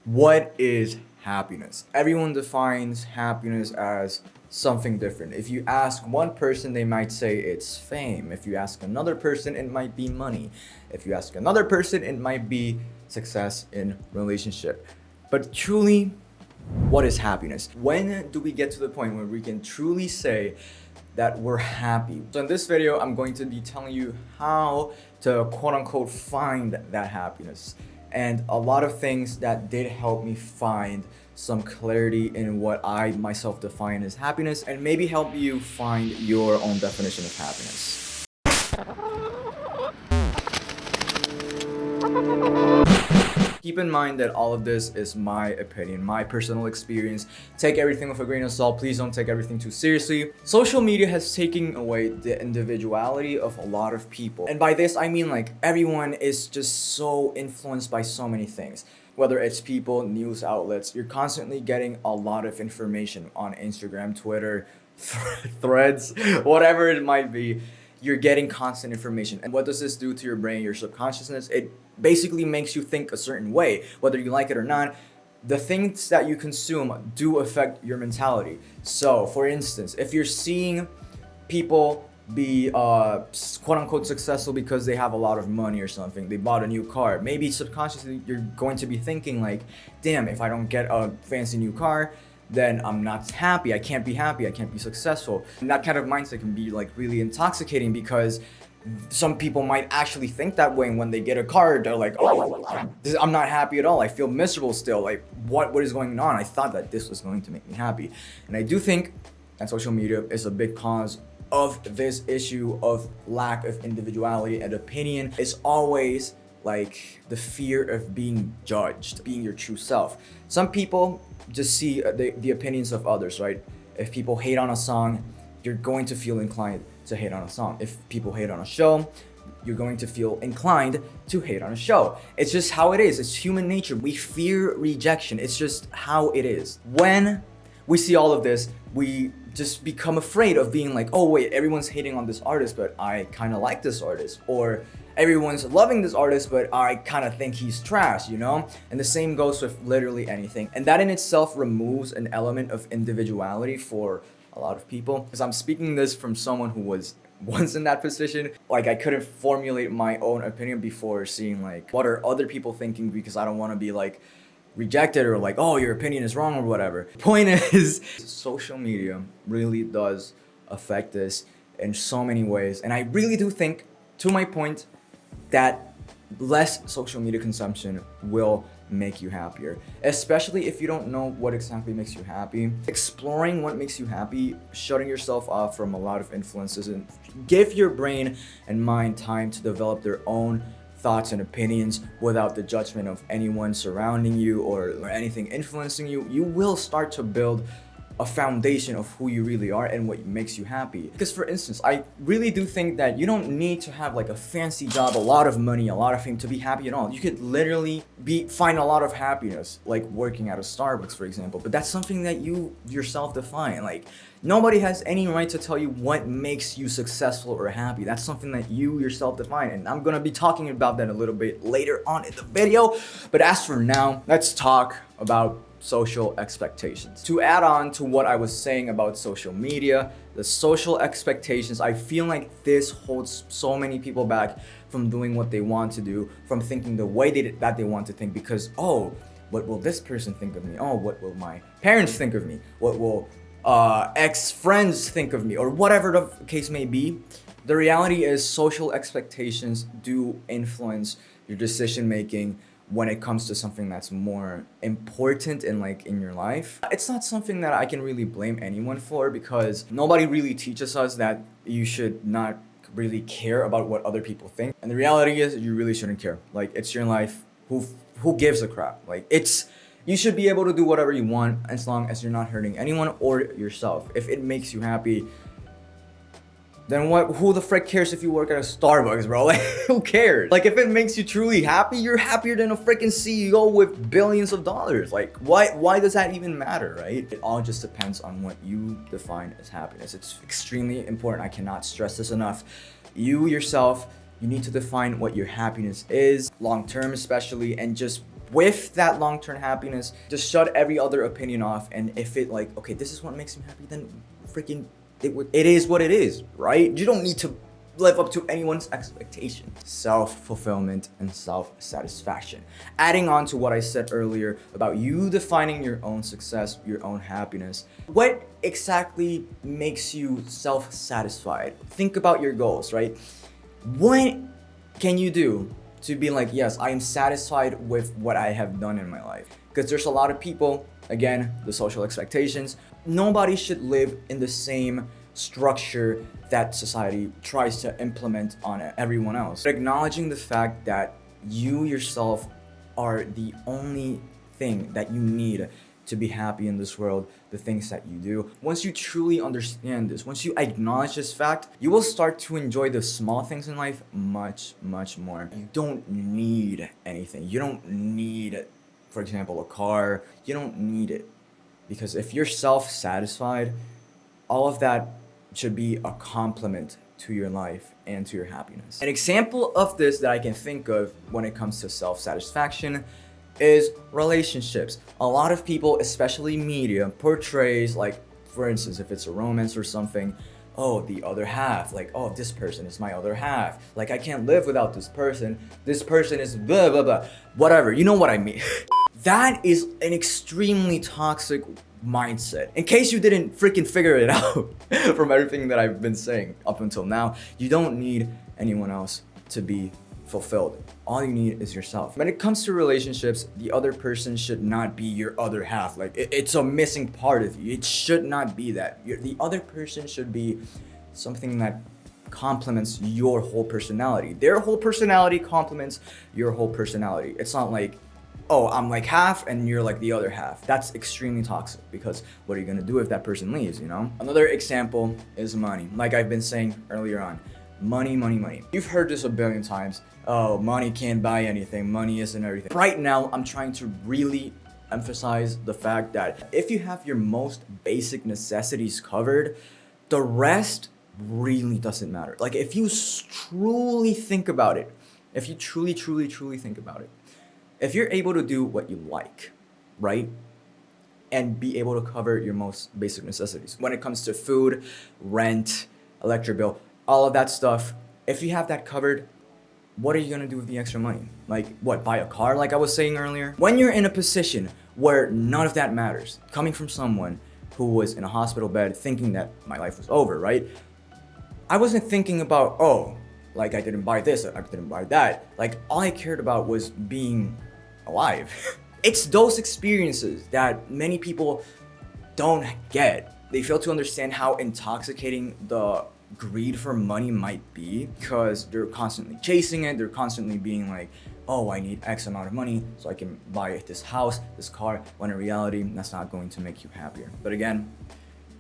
What is happiness? Everyone defines happiness as something different. If you ask one person, they might say it's fame. If you ask another person, it might be money. If you ask another person, it might be success in relationship. But truly, what is happiness? When do we get to the point where we can truly say that we're happy? So in this video, I'm going to be telling you how to quote unquote find that happiness, and a lot of things that did help me find some clarity in what I myself define as happiness, and maybe help you find your own definition of happiness. Keep in mind that all of this is my opinion, my personal experience. Take everything with a grain of salt. Please don't take everything too seriously. Social media has taken away the individuality of a lot of people. And by this, I mean like everyone is just so influenced by so many things. Whether it's people, news outlets, you're constantly getting a lot of information on Instagram, Twitter, threads, whatever it might be. You're getting constant information. And what does this do to your brain, your subconsciousness? It basically makes you think a certain way, whether you like it or not. The things that you consume do affect your mentality. So, for instance, if you're seeing people be quote unquote successful because they have a lot of money or something, they bought a new car, maybe subconsciously you're going to be thinking like, damn, if I don't get a fancy new car, then I'm not happy, I can't be successful. And that kind of mindset can be like really intoxicating, because some people might actually think that way, and when they get a car, they're like, oh, I'm not happy at all, I feel miserable still, like what is going on? I thought that this was going to make me happy. And I do think that social media is a big cause of this issue of lack of individuality and opinion. It's always like the fear of being judged, being your true self. Some people just see the opinions of others, right? If people hate on a song, you're going to feel inclined to hate on a song. If people hate on a show, you're going to feel inclined to hate on a show. It's just how it is. It's human nature. We fear rejection. It's just how it is. When we see all of this, we just become afraid of being like, oh wait, everyone's hating on this artist, but I kind of like this artist. Or everyone's loving this artist, but I kind of think he's trash, you know? And the same goes with literally anything. And that in itself removes an element of individuality for a lot of people. Because I'm speaking this from someone who was once in that position. Like, I couldn't formulate my own opinion before seeing like, what are other people thinking, because I don't want to be like rejected or like, oh, your opinion is wrong or whatever. Point is, social media really does affect this in so many ways. And I really do think, to my point, that less social media consumption will make you happier, especially if you don't know what exactly makes you happy. Exploring what makes you happy, shutting yourself off from a lot of influences, and give your brain and mind time to develop their own thoughts and opinions without the judgment of anyone surrounding you or anything influencing you. You will start to build a foundation of who you really are and what makes you happy. Because for instance, I really do think that you don't need to have like a fancy job, a lot of money, a lot of fame to be happy at all. You could literally find a lot of happiness, like working at a Starbucks, for example. But that's something that you yourself define. Like, nobody has any right to tell you what makes you successful or happy. That's something that you yourself define. And I'm gonna be talking about that a little bit later on in the video. But as for now, let's talk about social expectations. To add on to what I was saying about social media, the social expectations, I feel like this holds so many people back from doing what they want to do, from thinking the way that they want to think, because, oh, what will this person think of me? Oh, what will my parents think of me? What will ex-friends think of me? Or whatever the case may be. The reality is, social expectations do influence your decision making when it comes to something that's more important in your life. It's not something that I can really blame anyone for, because nobody really teaches us that you should not really care about what other people think. And the reality is, you really shouldn't care. Like, it's your life. Who gives a crap? Like, you should be able to do whatever you want as long as you're not hurting anyone or yourself. If it makes you happy, then who the frick cares if you work at a Starbucks, bro? Like, who cares? Like, if it makes you truly happy, you're happier than a freaking CEO with billions of dollars. Like, why does that even matter, right? It all just depends on what you define as happiness. It's extremely important. I cannot stress this enough. You yourself, you need to define what your happiness is, long term especially, and just with that long-term happiness, just shut every other opinion off. And if it like, okay, this is what makes me happy, then freaking it is what it is, right? You don't need to live up to anyone's expectation. Self-fulfillment and self-satisfaction. Adding on to what I said earlier about you defining your own success, your own happiness. What exactly makes you self-satisfied? Think about your goals, right? What can you do to be like, yes, I am satisfied with what I have done in my life? Because there's a lot of people, again, the social expectations. Nobody should live in the same structure that society tries to implement on everyone else. But acknowledging the fact that you yourself are the only thing that you need to be happy in this world, the things that you do. Once you truly understand this, once you acknowledge this fact, you will start to enjoy the small things in life much, much more. You don't need anything. You don't need, for example, a car. You don't need it. Because if you're self-satisfied, all of that should be a complement to your life and to your happiness. An example of this that I can think of when it comes to self-satisfaction is relationships. A lot of people, especially media, portrays, like, for instance, if it's a romance or something, oh, the other half, like, oh, this person is my other half. Like, I can't live without this person. This person is blah, blah, blah. Whatever, you know what I mean. That is an extremely toxic mindset. In case you didn't freaking figure it out from everything that I've been saying up until now, you don't need anyone else to be fulfilled. All you need is yourself. When it comes to relationships, the other person should not be your other half. Like, it's a missing part of you. It should not be that. The other person should be something that complements your whole personality. Their whole personality complements your whole personality. It's not like, oh, I'm like half and you're like the other half. That's extremely toxic, because what are you gonna do if that person leaves, you know? Another example is money. Like I've been saying earlier on, money, money, money. You've heard this a billion times. Oh, money can't buy anything. Money isn't everything. Right now, I'm trying to really emphasize the fact that if you have your most basic necessities covered, the rest really doesn't matter. Like if you truly think about it, if you truly think about it, if you're able to do what you like, right? And be able to cover your most basic necessities. When it comes to food, rent, electric bill, all of that stuff, if you have that covered, what are you gonna do with the extra money? Like what, buy a car like I was saying earlier? When you're in a position where none of that matters, coming from someone who was in a hospital bed thinking that my life was over, right? I wasn't thinking about, oh, like I didn't buy this, I didn't buy that. Like all I cared about was being alive. It's those experiences that many people don't get. They fail to understand how intoxicating the greed for money might be, because they're constantly chasing it. They're constantly being like, oh, I need X amount of money so I can buy this house, this car, when in reality, that's not going to make you happier. But again,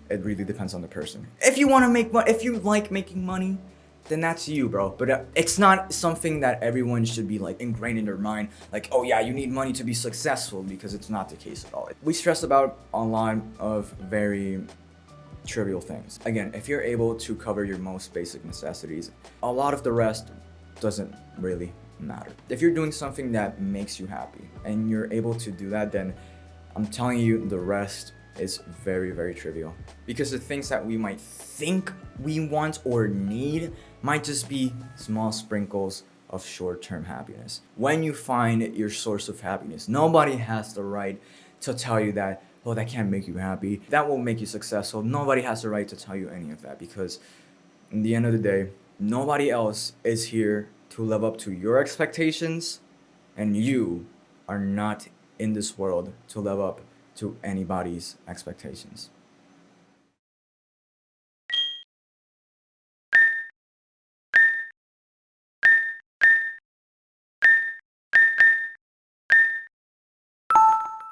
it really depends on the person. If you want to make money, if you like making money, then that's you, bro. But it's not something that everyone should be like ingrained in their mind. Like, oh yeah, you need money to be successful, because it's not the case at all. We stress about a lot of very trivial things. Again, if you're able to cover your most basic necessities, a lot of the rest doesn't really matter. If you're doing something that makes you happy and you're able to do that, then I'm telling you, the rest is very, very trivial. Because the things that we might think we want or need might just be small sprinkles of short-term happiness. When you find your source of happiness, nobody has the right to tell you that, oh, that can't make you happy, that won't make you successful. Nobody has the right to tell you any of that, because in the end of the day, nobody else is here to live up to your expectations, and you are not in this world to live up to anybody's expectations.